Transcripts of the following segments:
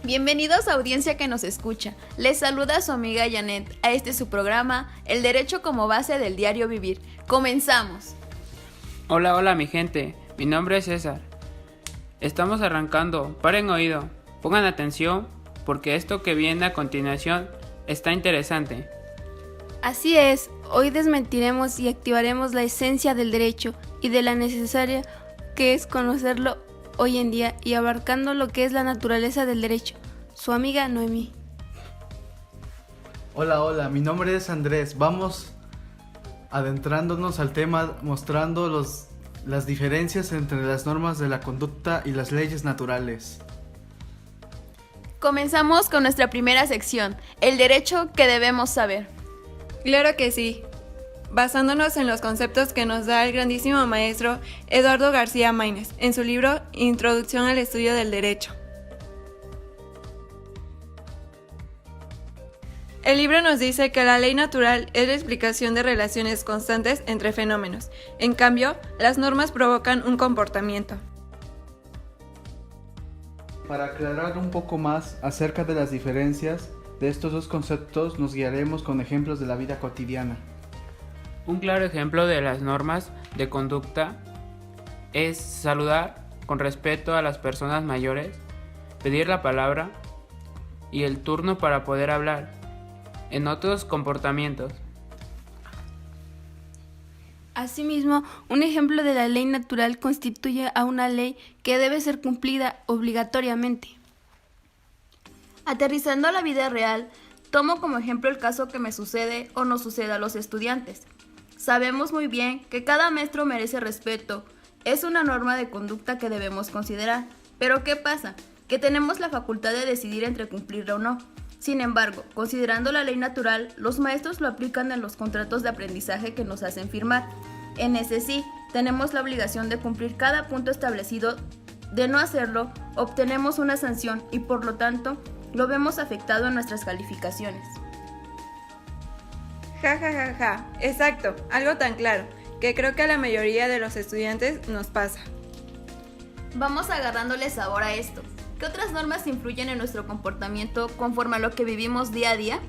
Bienvenidos a audiencia que nos escucha. Les saluda su amiga Janet a este su programa, El Derecho como Base del Diario Vivir. ¡Comenzamos! Hola mi gente, mi nombre es César. Estamos arrancando, paren oído, pongan atención porque esto que viene a continuación está interesante. Así es, hoy desmentiremos y activaremos la esencia del derecho y de la necesaria que es conocerlo hoy en día y abarcando lo que es la naturaleza del derecho. Su amiga Noemí. Hola, mi nombre es Andrés. Vamos adentrándonos al tema mostrando las diferencias entre las normas de la conducta y las leyes naturales. Comenzamos con nuestra primera sección, el derecho que debemos saber. Claro que sí. Basándonos en los conceptos que nos da el grandísimo maestro Eduardo García Maínez en su libro Introducción al Estudio del Derecho. El libro nos dice que la ley natural es la explicación de relaciones constantes entre fenómenos. En cambio, las normas provocan un comportamiento. Para aclarar un poco más acerca de las diferencias de estos dos conceptos, nos guiaremos con ejemplos de la vida cotidiana. Un claro ejemplo de las normas de conducta es saludar con respeto a las personas mayores, pedir la palabra y el turno para poder hablar. En otros comportamientos. Asimismo, un ejemplo de la ley natural constituye a una ley que debe ser cumplida obligatoriamente. Aterrizando a la vida real, tomo como ejemplo el caso que me sucede o nos sucede a los estudiantes. Sabemos muy bien que cada maestro merece respeto, es una norma de conducta que debemos considerar. Pero ¿qué pasa? Que tenemos la facultad de decidir entre cumplirla o no. Sin embargo, considerando la ley natural, los maestros lo aplican en los contratos de aprendizaje que nos hacen firmar. En ese sí, tenemos la obligación de cumplir cada punto establecido. De no hacerlo, obtenemos una sanción y por lo tanto, lo vemos afectado en nuestras calificaciones. Exacto, algo tan claro, que creo que a la mayoría de los estudiantes nos pasa. Vamos agarrándole sabor a esto. ¿Qué otras normas influyen en nuestro comportamiento conforme a lo que vivimos día a día?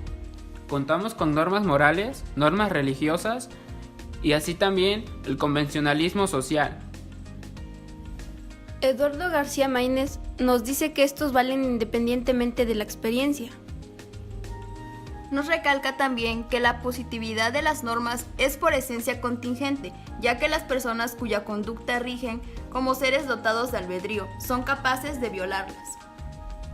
Contamos con normas morales, normas religiosas y así también el convencionalismo social. Eduardo García Maínez nos dice que estos valen independientemente de la experiencia. Nos recalca también que la positividad de las normas es por esencia contingente, ya que las personas cuya conducta rigen como seres dotados de albedrío son capaces de violarlas.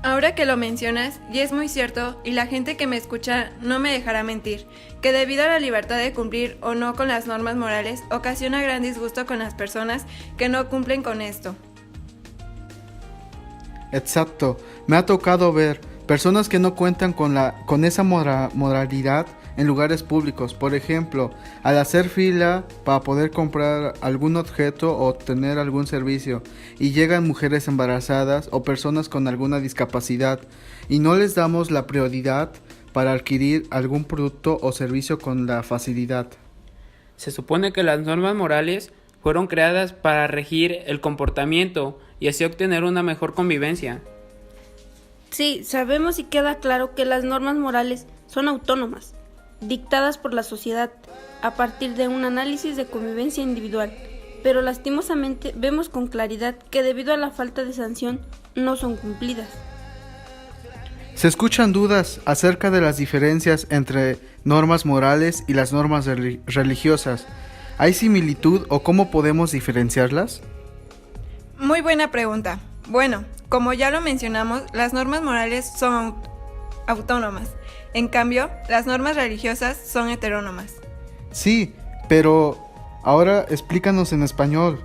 Ahora que lo mencionas, y es muy cierto, y la gente que me escucha no me dejará mentir, que debido a la libertad de cumplir o no con las normas morales, ocasiona gran disgusto con las personas que no cumplen con esto. Exacto, me ha tocado ver personas que no cuentan con esa moralidad en lugares públicos. Por ejemplo, al hacer fila para poder comprar algún objeto o obtener algún servicio y llegan mujeres embarazadas o personas con alguna discapacidad y no les damos la prioridad para adquirir algún producto o servicio con la facilidad. Se supone que las normas morales fueron creadas para regir el comportamiento y así obtener una mejor convivencia. Sí, sabemos y queda claro que las normas morales son autónomas, dictadas por la sociedad a partir de un análisis de convivencia individual, pero lastimosamente vemos con claridad que debido a la falta de sanción no son cumplidas. Se escuchan dudas acerca de las diferencias entre normas morales y las normas religiosas. ¿Hay similitud o cómo podemos diferenciarlas? Muy buena pregunta. Bueno, como ya lo mencionamos, las normas morales son autónomas. En cambio, las normas religiosas son heterónomas. Sí, pero ahora explícanos en español.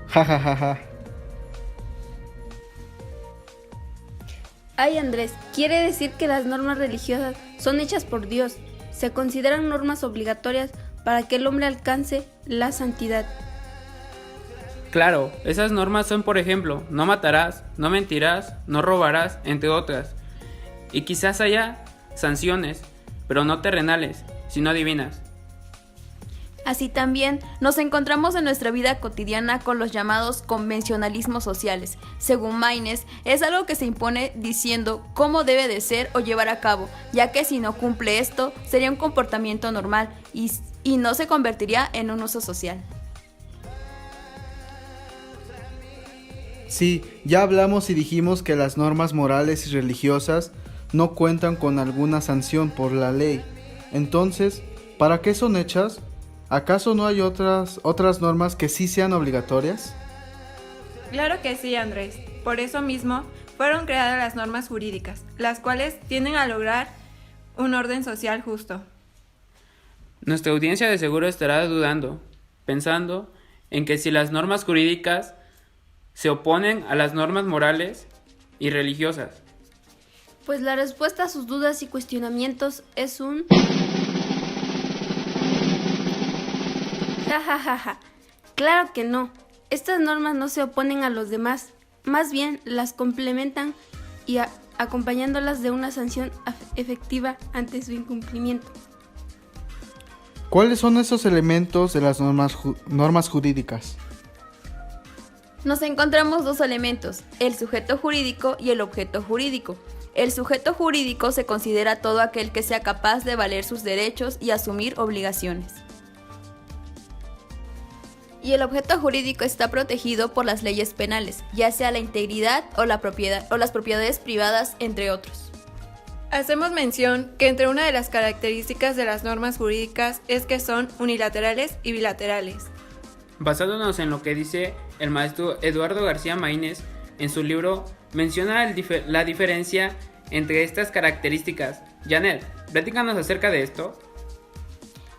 Ay, Andrés, quiere decir que las normas religiosas son hechas por Dios. Se consideran normas obligatorias para que el hombre alcance la santidad. Claro, esas normas son, por ejemplo, no matarás, no mentirás, no robarás, entre otras. Y quizás haya sanciones, pero no terrenales, sino divinas. Así también nos encontramos en nuestra vida cotidiana con los llamados convencionalismos sociales. Según Maynes, es algo que se impone diciendo cómo debe de ser o llevar a cabo, ya que si no cumple esto sería un comportamiento normal y no se convertiría en un uso social. Sí, ya hablamos y dijimos que las normas morales y religiosas no cuentan con alguna sanción por la ley. Entonces, ¿para qué son hechas? ¿Acaso no hay otras normas que sí sean obligatorias? Claro que sí, Andrés. Por eso mismo fueron creadas las normas jurídicas, las cuales tienden a lograr un orden social justo. Nuestra audiencia de seguro estará dudando, pensando en que si las normas jurídicas se oponen a las normas morales y religiosas. Pues la respuesta a sus dudas y cuestionamientos es un... Ja, ja, ja, ja. Claro que no. Estas normas no se oponen a los demás, más bien las complementan y acompañándolas de una sanción efectiva ante su incumplimiento. ¿Cuáles son esos elementos de las normas jurídicas? Nos encontramos dos elementos, el sujeto jurídico y el objeto jurídico. El sujeto jurídico se considera todo aquel que sea capaz de valer sus derechos y asumir obligaciones. Y el objeto jurídico está protegido por las leyes penales, ya sea la integridad o la propiedad o las propiedades privadas, entre otros. Hacemos mención que entre una de las características de las normas jurídicas es que son unilaterales y bilaterales. Basándonos en lo que dice el maestro Eduardo García Maynes en su libro, menciona la diferencia entre estas características. Janet, platícanos acerca de esto.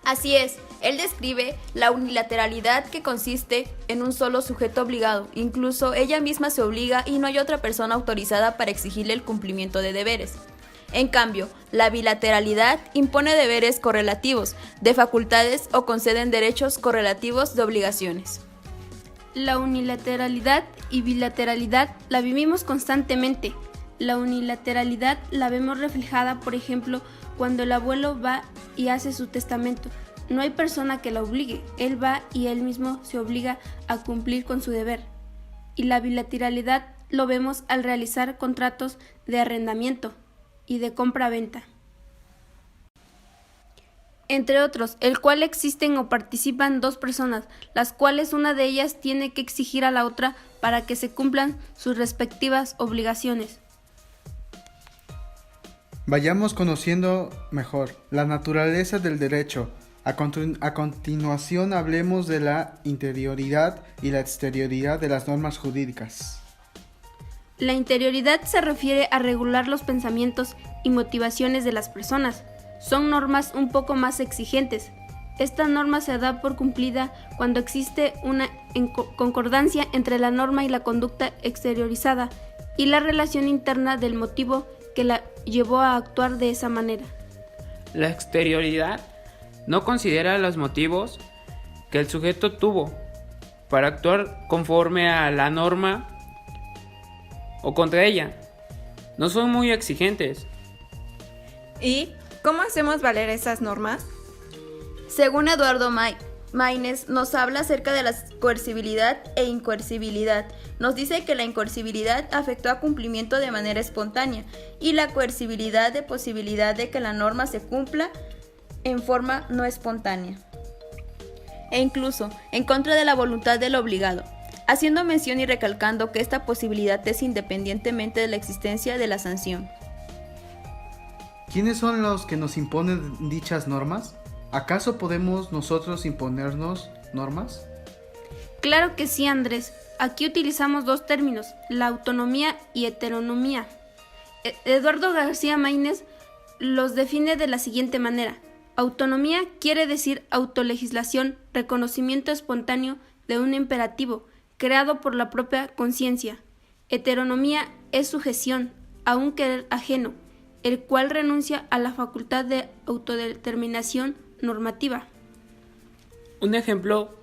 Así es, él describe la unilateralidad que consiste en un solo sujeto obligado, incluso ella misma se obliga y no hay otra persona autorizada para exigirle el cumplimiento de deberes. En cambio, la bilateralidad impone deberes correlativos de facultades o conceden derechos correlativos de obligaciones. La unilateralidad y bilateralidad la vivimos constantemente. La unilateralidad la vemos reflejada, por ejemplo, cuando el abuelo va y hace su testamento. No hay persona que la obligue, él va y él mismo se obliga a cumplir con su deber. Y la bilateralidad lo vemos al realizar contratos de arrendamiento y de compra-venta, entre otros, el cual existen o participan dos personas, las cuales una de ellas tiene que exigir a la otra para que se cumplan sus respectivas obligaciones. Vayamos conociendo mejor la naturaleza del derecho. A continuación hablemos de la interioridad y la exterioridad de las normas jurídicas. La interioridad se refiere a regular los pensamientos y motivaciones de las personas. Son normas un poco más exigentes. Esta norma se da por cumplida cuando existe una concordancia entre la norma y la conducta exteriorizada y la relación interna del motivo que la llevó a actuar de esa manera. La exterioridad no considera los motivos que el sujeto tuvo para actuar conforme a la norma o contra ella. No son muy exigentes. ¿Y cómo hacemos valer esas normas? Según Eduardo Maynes, nos habla acerca de la coercibilidad e incoercibilidad. Nos dice que la incoercibilidad afectó a cumplimiento de manera espontánea y la coercibilidad de posibilidad de que la norma se cumpla en forma no espontánea, e incluso en contra de la voluntad del obligado, haciendo mención y recalcando que esta posibilidad es independientemente de la existencia de la sanción. ¿Quiénes son los que nos imponen dichas normas? ¿Acaso podemos nosotros imponernos normas? Claro que sí, Andrés. Aquí utilizamos dos términos, la autonomía y heteronomía. Eduardo García Maynes los define de la siguiente manera. Autonomía quiere decir autolegislación, reconocimiento espontáneo de un imperativo, creado por la propia conciencia. Heteronomía es sujeción a un querer ajeno, el cual renuncia a la facultad de autodeterminación normativa. Un ejemplo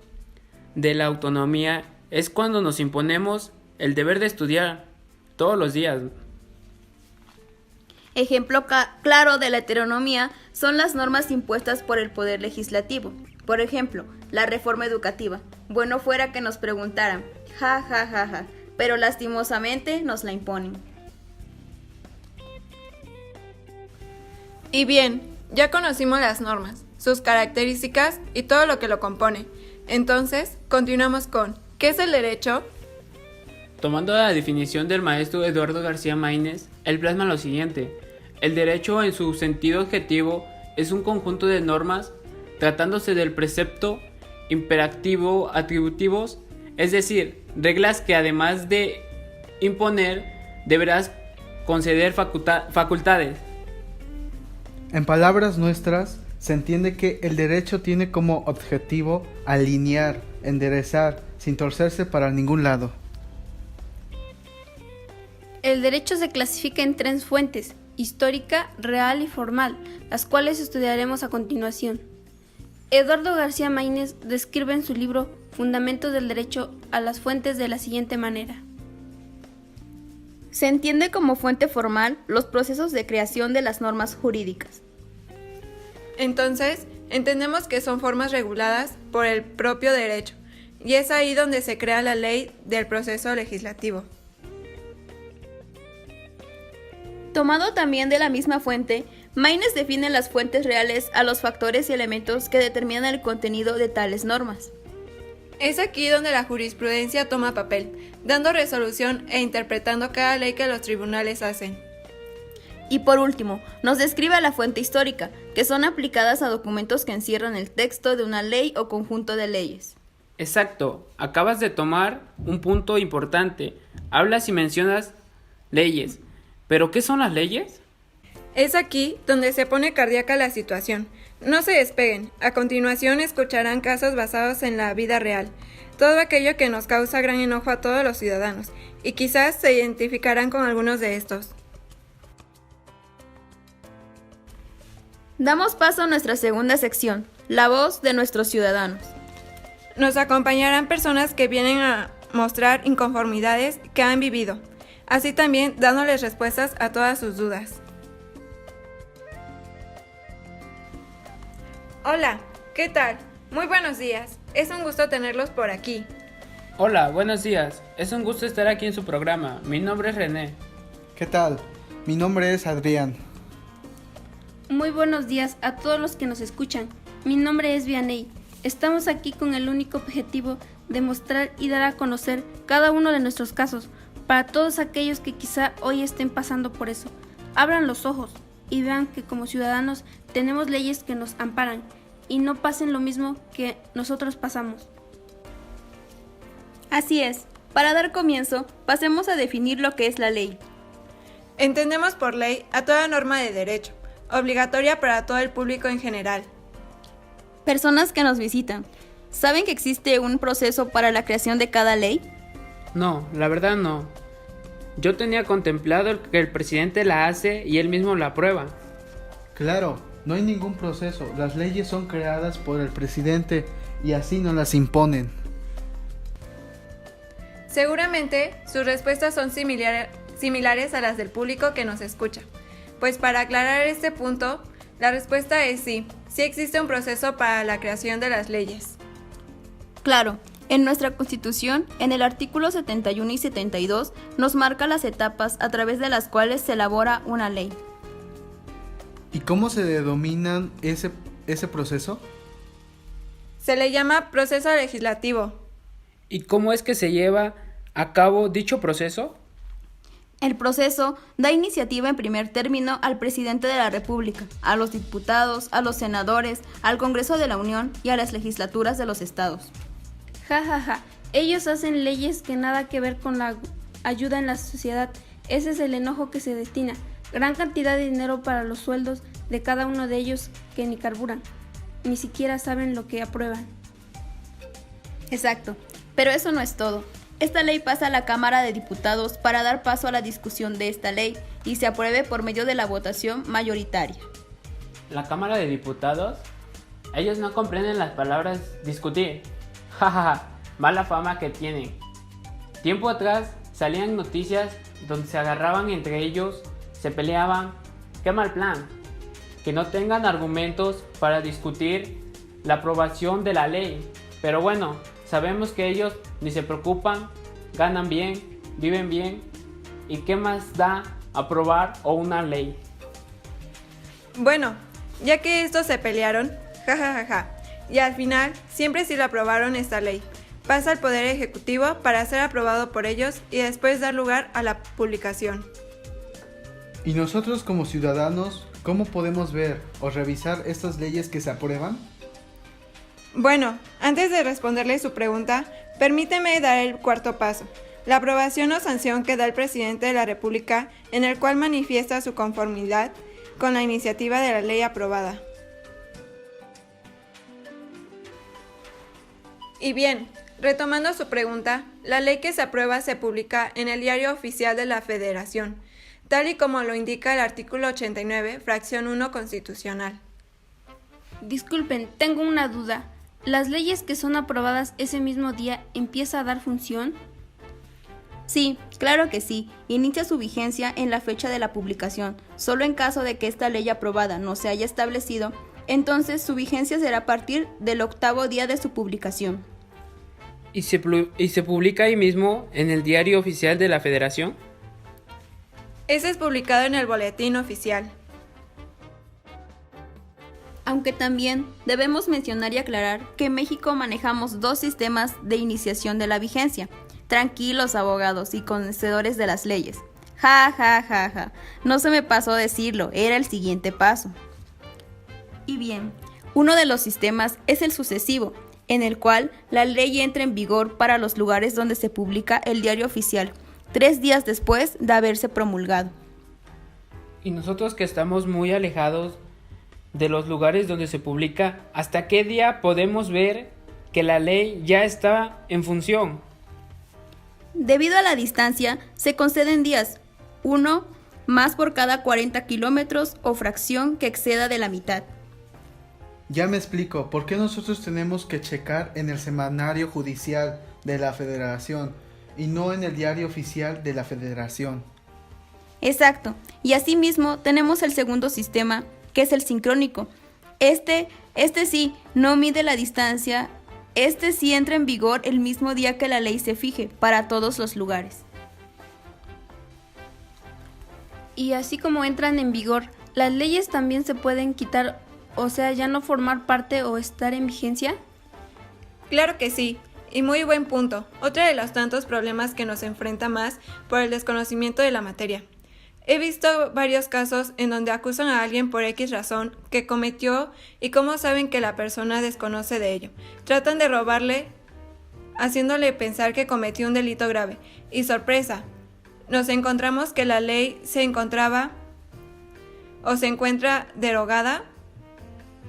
de la autonomía es cuando nos imponemos el deber de estudiar todos los días. Ejemplo claro de la heteronomía son las normas impuestas por el Poder Legislativo. Por ejemplo, la reforma educativa. Bueno fuera que nos preguntaran, ja, ja, ja, ja, pero lastimosamente nos la imponen. Y bien, ya conocimos las normas, sus características y todo lo que lo compone. Entonces, continuamos con ¿qué es el derecho? Tomando la definición del maestro Eduardo García Maínez, él plasma lo siguiente: el derecho en su sentido objetivo es un conjunto de normas tratándose del precepto, imperativo, atributivos, es decir, reglas que además de imponer, deberás conceder facultades. En palabras nuestras, se entiende que el derecho tiene como objetivo alinear, enderezar, sin torcerse para ningún lado. El derecho se clasifica en 3 fuentes: histórica, real y formal, las cuales estudiaremos a continuación. Eduardo García Maínez describe en su libro Fundamentos del Derecho a las fuentes de la siguiente manera. Se entiende como fuente formal los procesos de creación de las normas jurídicas. Entonces, entendemos que son formas reguladas por el propio derecho, y es ahí donde se crea la ley del proceso legislativo. Tomado también de la misma fuente, Maínez define las fuentes reales a los factores y elementos que determinan el contenido de tales normas. Es aquí donde la jurisprudencia toma papel, dando resolución e interpretando cada ley que los tribunales hacen. Y por último, nos describe la fuente histórica, que son aplicadas a documentos que encierran el texto de una ley o conjunto de leyes. Exacto, acabas de tomar un punto importante. Hablas y mencionas leyes. ¿Pero qué son las leyes? Es aquí donde se pone cardíaca la situación. No se despeguen. A continuación escucharán casos basados en la vida real. Todo aquello que nos causa gran enojo a todos los ciudadanos. Y quizás se identificarán con algunos de estos. Damos paso a nuestra segunda sección, la voz de nuestros ciudadanos. Nos acompañarán personas que vienen a mostrar inconformidades que han vivido, así también dándoles respuestas a todas sus dudas. Hola, ¿qué tal? Muy buenos días, es un gusto tenerlos por aquí. Hola, buenos días. Es un gusto estar aquí en su programa. Mi nombre es René. ¿Qué tal? Mi nombre es Adrián. Muy buenos días a todos los que nos escuchan. Mi nombre es Vianey. Estamos aquí con el único objetivo de mostrar y dar a conocer cada uno de nuestros casos, para todos aquellos que quizá hoy estén pasando por eso. Abran los ojos y vean que como ciudadanos tenemos leyes que nos amparan y no pasen lo mismo que nosotros pasamos. Así es, para dar comienzo, pasemos a definir lo que es la ley. Entendemos por ley a toda norma de derecho, obligatoria para todo el público en general. Personas que nos visitan, ¿saben que existe un proceso para la creación de cada ley? No, la verdad no. Yo tenía contemplado que el presidente la hace y él mismo la aprueba. Claro, no hay ningún proceso. Las leyes son creadas por el presidente y así nos las imponen. Seguramente sus respuestas son similares a las del público que nos escucha. Pues para aclarar este punto, la respuesta es sí existe un proceso para la creación de las leyes. Claro, en nuestra Constitución, en el artículo 71 y 72, nos marca las etapas a través de las cuales se elabora una ley. ¿Y cómo se denomina ese proceso? Se le llama proceso legislativo. ¿Y cómo es que se lleva a cabo dicho proceso? El proceso da iniciativa en primer término al presidente de la República, a los diputados, a los senadores, al Congreso de la Unión y a las legislaturas de los estados. Ja, ja, ja. Ellos hacen leyes que nada que ver con la ayuda en la sociedad. Ese es el enojo que se destina. Gran cantidad de dinero para los sueldos de cada uno de ellos que ni carburan. Ni siquiera saben lo que aprueban. Exacto, pero eso no es todo. Esta ley pasa a la Cámara de Diputados para dar paso a la discusión de esta ley y se apruebe por medio de la votación mayoritaria. La Cámara de Diputados, ellos no comprenden las palabras discutir. Jajaja, mala fama que tienen. Tiempo atrás salían noticias donde se agarraban entre ellos, se peleaban. ¡Qué mal plan! Que no tengan argumentos para discutir la aprobación de la ley. Pero bueno, sabemos que ellos ni se preocupan, ganan bien, viven bien. ¿Y qué más da aprobar o una ley? Bueno, ya que estos se pelearon, jajajaja, y al final siempre sí lo aprobaron esta ley. Pasa al Poder Ejecutivo para ser aprobado por ellos y después dar lugar a la publicación. ¿Y nosotros como ciudadanos, cómo podemos ver o revisar estas leyes que se aprueban? Bueno, antes de responderle su pregunta, permíteme dar el cuarto paso, la aprobación o sanción que da el presidente de la República, en el cual manifiesta su conformidad con la iniciativa de la ley aprobada. Y bien, retomando su pregunta, la ley que se aprueba se publica en el Diario Oficial de la Federación, tal y como lo indica el artículo 89, fracción 1 constitucional. Disculpen, tengo una duda. ¿Las leyes que son aprobadas ese mismo día empieza a dar función? Sí, claro que sí. Inicia su vigencia en la fecha de la publicación. Solo en caso de que esta ley aprobada no se haya establecido, entonces su vigencia será a partir del 8º día de su publicación. ¿Y se publica ahí mismo en el Diario Oficial de la Federación? Ese es publicado en el Boletín Oficial. Aunque también debemos mencionar y aclarar que en México manejamos dos sistemas de iniciación de la vigencia. Tranquilos, abogados y conocedores de las leyes. Ja, ja, ja, ja. No se me pasó decirlo, era el siguiente paso. Y bien, uno de los sistemas es el sucesivo, en el cual la ley entra en vigor para los lugares donde se publica el diario oficial, 3 días después de haberse promulgado. Y nosotros que estamos muy alejados de los lugares donde se publica, ¿hasta qué día podemos ver que la ley ya está en función? Debido a la distancia, se conceden días, 1 más por cada 40 kilómetros o fracción que exceda de la mitad. Ya me explico, ¿por qué nosotros tenemos que checar en el semanario judicial de la Federación y no en el diario oficial de la Federación? Exacto, y asimismo tenemos el segundo sistema, que es el sincrónico. Este sí, no mide la distancia, este sí entra en vigor el mismo día que la ley se fije, para todos los lugares. Y así como entran en vigor, ¿las leyes también se pueden quitar, o sea, ya no formar parte o estar en vigencia? Claro que sí, y muy buen punto. Otro de los tantos problemas que nos enfrenta más por el desconocimiento de la materia. He visto varios casos en donde acusan a alguien por X razón que cometió y cómo saben que la persona desconoce de ello. Tratan de robarle, haciéndole pensar que cometió un delito grave. Y sorpresa, nos encontramos que la ley se encontraba o se encuentra derogada,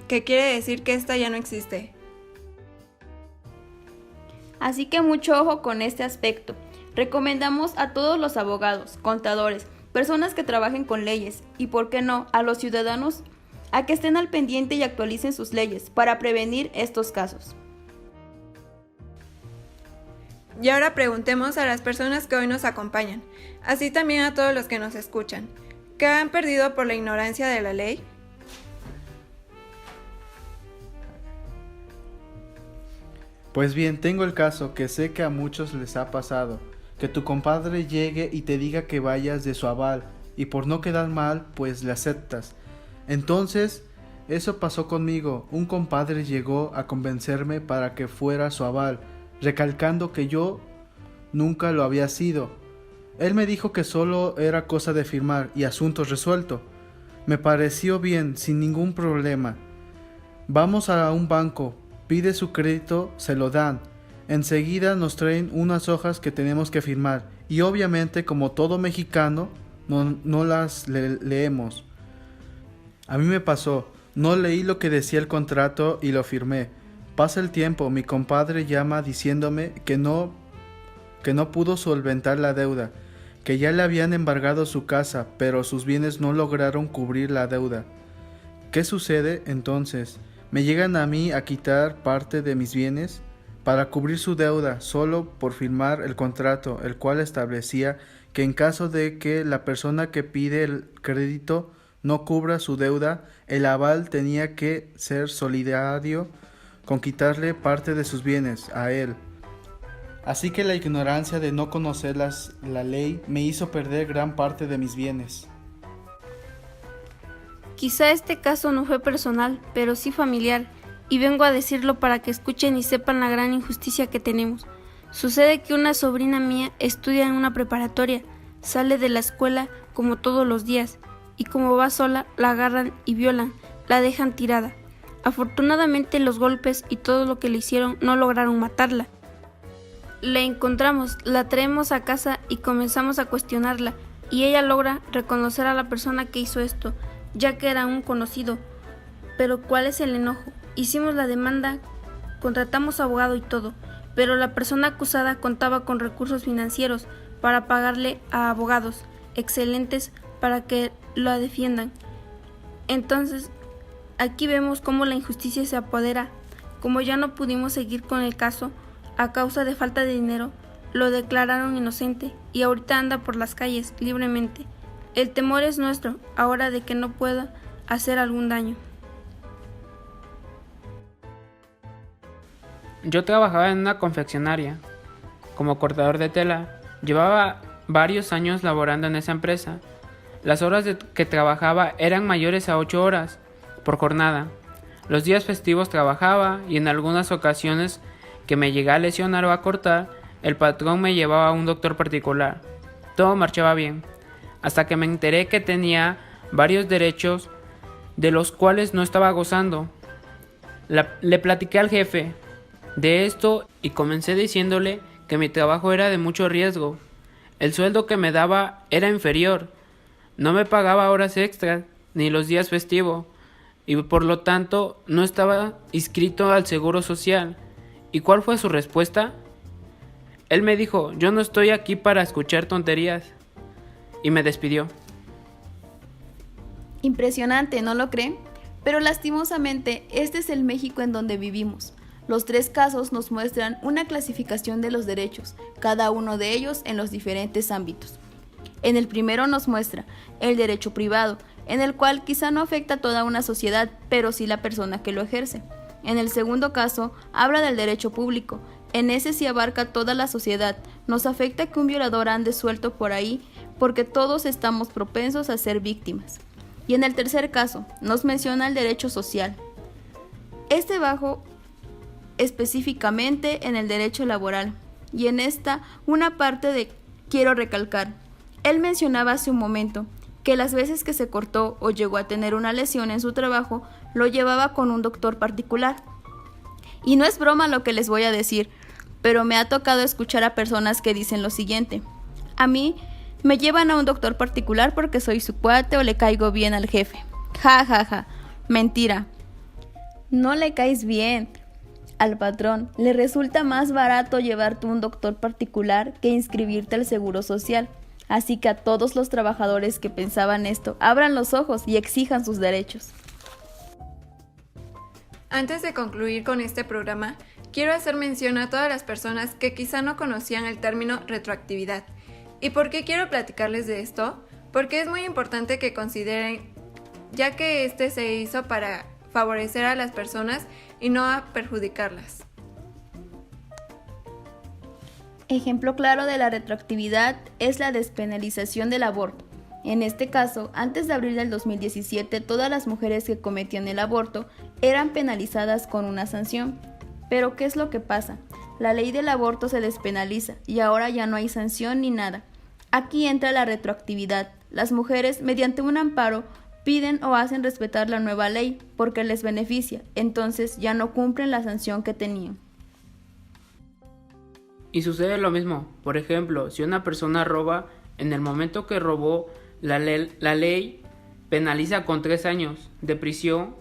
que quiere decir que esta ya no existe. Así que mucho ojo con este aspecto. Recomendamos a todos los abogados, contadores, personas que trabajen con leyes y, por qué no, a los ciudadanos, a que estén al pendiente y actualicen sus leyes para prevenir estos casos. Y ahora preguntemos a las personas que hoy nos acompañan, así también a todos los que nos escuchan, ¿qué han perdido por la ignorancia de la ley? Pues bien, tengo el caso que sé que a muchos les ha pasado, que tu compadre llegue y te diga que vayas de su aval, y por no quedar mal, pues le aceptas. Entonces, eso pasó conmigo. Un compadre llegó a convencerme para que fuera su aval, recalcando que yo nunca lo había sido. Él me dijo que solo era cosa de firmar y asunto resuelto. Me pareció bien, sin ningún problema. Vamos a un banco, pide su crédito, se lo dan. Enseguida nos traen unas hojas que tenemos que firmar y obviamente, como todo mexicano, no las leemos. A mí me pasó, no leí lo que decía el contrato y lo firmé. Pasa el tiempo, mi compadre llama diciéndome que no pudo solventar la deuda, que ya le habían embargado su casa, pero sus bienes no lograron cubrir la deuda. ¿Qué sucede entonces? ¿Me llegan a mí a quitar parte de mis bienes? Para cubrir su deuda, solo por firmar el contrato, el cual establecía que en caso de que la persona que pide el crédito no cubra su deuda, el aval tenía que ser solidario con quitarle parte de sus bienes a él. Así que la ignorancia de no conocer la ley me hizo perder gran parte de mis bienes. Quizá este caso no fue personal, pero sí familiar, y vengo a decirlo para que escuchen y sepan la gran injusticia que tenemos. Sucede que una sobrina mía estudia en una preparatoria, sale de la escuela como todos los días, y como va sola, la agarran y violan, la dejan tirada. Afortunadamente los golpes y todo lo que le hicieron no lograron matarla. La encontramos, la traemos a casa y comenzamos a cuestionarla, y ella logra reconocer a la persona que hizo esto, ya que era un conocido. Pero ¿cuál es el enojo? Hicimos la demanda, contratamos abogado y todo, pero la persona acusada contaba con recursos financieros para pagarle a abogados excelentes para que la defiendan. Entonces, aquí vemos cómo la injusticia se apodera. Como ya no pudimos seguir con el caso a causa de falta de dinero, lo declararon inocente y ahorita anda por las calles libremente. El temor es nuestro ahora de que no pueda hacer algún daño. Yo trabajaba en una confeccionaria como cortador de tela. Llevaba varios años laborando en esa empresa. Las horas que trabajaba eran mayores a 8 horas por jornada. Los días festivos trabajaba y en algunas ocasiones que me llegué a lesionar o a cortar, el patrón me llevaba a un doctor particular. Todo marchaba bien, hasta que me enteré que tenía varios derechos de los cuales no estaba gozando. Le platiqué al jefe de esto y comencé diciéndole que mi trabajo era de mucho riesgo. El sueldo que me daba era inferior, no me pagaba horas extras ni los días festivos y por lo tanto no estaba inscrito al seguro social. ¿Y cuál fue su respuesta? Él me dijo: yo no estoy aquí para escuchar tonterías, y me despidió. Impresionante, ¿no lo creen? Pero lastimosamente, este es el México en donde vivimos. Los 3 casos nos muestran una clasificación de los derechos, cada uno de ellos en los diferentes ámbitos. En el primero nos muestra el derecho privado, en el cual quizá no afecta a toda una sociedad, pero sí la persona que lo ejerce. En el segundo caso, habla del derecho público. En ese sí abarca toda la sociedad. Nos afecta que un violador ande suelto por ahí, porque todos estamos propensos a ser víctimas. Y en el tercer caso, nos menciona el derecho social. Este bajo específicamente en el derecho laboral. Y en esta, una parte de quiero recalcar. Él mencionaba hace un momento que las veces que se cortó o llegó a tener una lesión en su trabajo, lo llevaba con un doctor particular. Y no es broma lo que les voy a decir, pero me ha tocado escuchar a personas que dicen lo siguiente: a mí me llevan a un doctor particular porque soy su cuate o le caigo bien al jefe. Ja, ja, ja. Mentira. No le caes bien. Al patrón le resulta más barato llevarte a un doctor particular que inscribirte al seguro social. Así que a todos los trabajadores que pensaban esto, abran los ojos y exijan sus derechos. Antes de concluir con este programa, quiero hacer mención a todas las personas que quizá no conocían el término retroactividad. ¿Y por qué quiero platicarles de esto? Porque es muy importante que consideren, ya que este se hizo para favorecer a las personas y no a perjudicarlas. Ejemplo claro de la retroactividad es la despenalización del aborto. En este caso, antes de abril del 2017, todas las mujeres que cometían el aborto eran penalizadas con una sanción. Pero ¿qué es lo que pasa? La ley del aborto se despenaliza y ahora ya no hay sanción ni nada. Aquí entra la retroactividad. Las mujeres, mediante un amparo, piden o hacen respetar la nueva ley porque les beneficia, entonces ya no cumplen la sanción que tenían. Y sucede lo mismo. Por ejemplo, si una persona roba, en el momento que robó, la ley penaliza con 3 años de prisión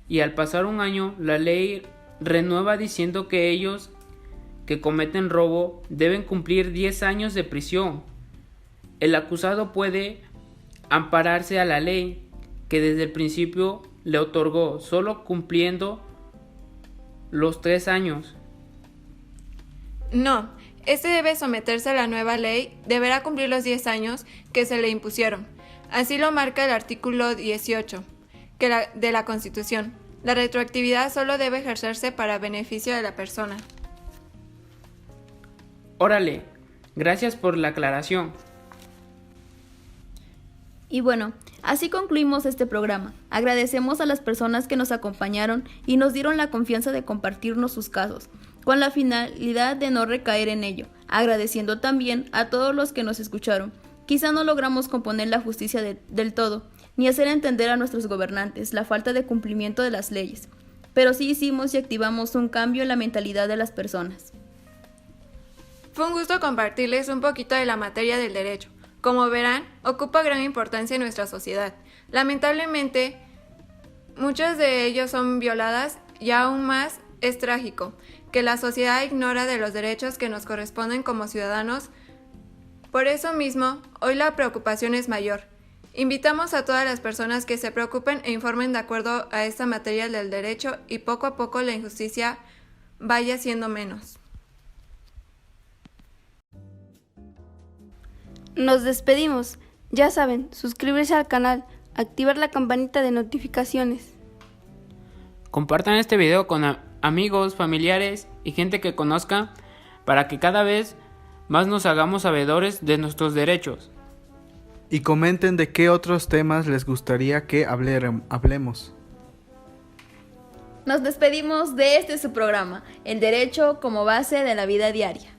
y al pasar un año, la ley renueva diciendo que ellos que cometen robo deben cumplir 10 años de prisión. El acusado puede ampararse a la ley que desde el principio le otorgó, solo cumpliendo los 3 años. No, este debe someterse a la nueva ley, deberá cumplir los 10 años que se le impusieron. Así lo marca el artículo 18 de la Constitución. La retroactividad solo debe ejercerse para beneficio de la persona. Órale, gracias por la aclaración. Y bueno, así concluimos este programa. Agradecemos a las personas que nos acompañaron y nos dieron la confianza de compartirnos sus casos, con la finalidad de no recaer en ello, agradeciendo también a todos los que nos escucharon. Quizá no logramos componer la justicia del todo, ni hacer entender a nuestros gobernantes la falta de cumplimiento de las leyes, pero sí hicimos y activamos un cambio en la mentalidad de las personas. Fue un gusto compartirles un poquito de la materia del derecho. Como verán, ocupa gran importancia en nuestra sociedad. Lamentablemente, muchas de ellas son violadas y aún más es trágico que la sociedad ignora de los derechos que nos corresponden como ciudadanos. Por eso mismo, hoy la preocupación es mayor. Invitamos a todas las personas que se preocupen e informen de acuerdo a esta materia del derecho y poco a poco la injusticia vaya siendo menos. Nos despedimos. Ya saben, suscribirse al canal, activar la campanita de notificaciones. Compartan este video con amigos, familiares y gente que conozca para que cada vez más nos hagamos sabedores de nuestros derechos. Y comenten de qué otros temas les gustaría que hablemos. Nos despedimos de su programa, El Derecho como base de la vida diaria.